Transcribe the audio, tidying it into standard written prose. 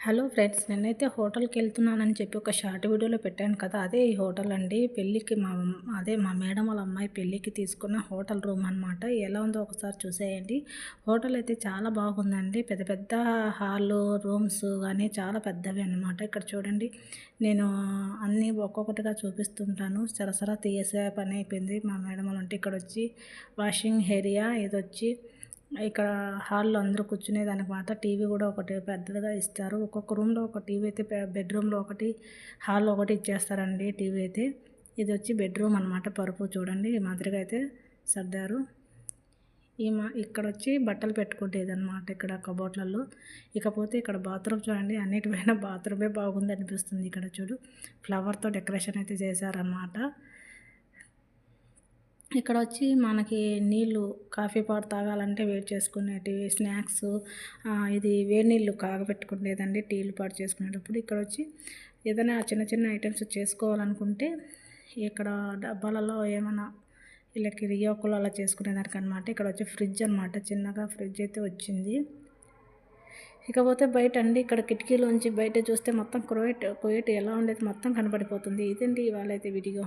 Hello friends, నేనైతే హోటల్కి వెళ్తున్నానని చెప్పి ఒక షార్ట్ వీడియోలో పెట్టాను కదా. అదే ఈ హోటల్ అండి. పెళ్ళికి మా మేడం వాళ్ళ అమ్మాయి పెళ్ళికి తీసుకున్న హోటల్ రూమ్ అనమాట. ఎలా ఉందో ఒకసారి చూసేయండి. హోటల్ అయితే చాలా బాగుందండి. పెద్ద పెద్ద హాళ్ళు రూమ్స్ కానీ చాలా పెద్దవి అనమాట. ఇక్కడ చూడండి, నేను అన్నీ ఒక్కొక్కటిగా చూపిస్తుంటాను. సరసరా తీసే పని అయిపోయింది. మా మేడం వాళ్ళు ఉంటే ఇక్కడ వచ్చి వాషింగ్ ఏరియా, ఇదొచ్చి ఇక్కడ హాల్లో అందరూ కూర్చునేదనమాట. టీవీ కూడా ఒకటి పెద్దదిగా ఇస్తారు. ఒక్కొక్క రూమ్లో ఒక టీవీ అయితే, బెడ్రూమ్లో ఒకటి, హాల్లో ఒకటి ఇచ్చేస్తారండి టీవీ అయితే. ఇది వచ్చి బెడ్రూమ్ అనమాట. పరుపు చూడండి ఈ మాదిరిగా అయితే సర్దారు. ఇక్కడ వచ్చి బట్టలు పెట్టుకుంటేది అనమాట ఇక్కడ కబోర్డ్లలో. ఇకపోతే ఇక్కడ బాత్రూమ్ చూడండి, అన్నిటిపైన బాత్రూమే బాగుంది అనిపిస్తుంది. ఇక్కడ చూడు, ఫ్లవర్తో డెకరేషన్ అయితే చేశారనమాట. ఇక్కడ వచ్చి మనకి నీళ్ళు, కాఫీ పాట్ తాగాలంటే వేడి చేసుకునేటివి, స్నాక్స్, ఇది వేడి నీళ్ళు కాగబెట్టుకునేదండి టీలు పాటు చేసుకునేటప్పుడు. ఇక్కడ వచ్చి ఏదైనా చిన్న చిన్న ఐటమ్స్ చేసుకోవాలనుకుంటే ఇక్కడ డబ్బాలలో ఏమైనా వీళ్ళకి రియోకులు అలా చేసుకునేదానికి అనమాట. ఇక్కడ వచ్చి ఫ్రిడ్జ్ అనమాట, చిన్నగా ఫ్రిడ్జ్ అయితే వచ్చింది. ఇకపోతే బయట అండి, ఇక్కడ కిటికీలోంచి బయట చూస్తే మొత్తం కువైట్ ఎలా ఉండేది మొత్తం కనపడిపోతుంది. ఇదండి ఇవాళ అయితే వీడియో.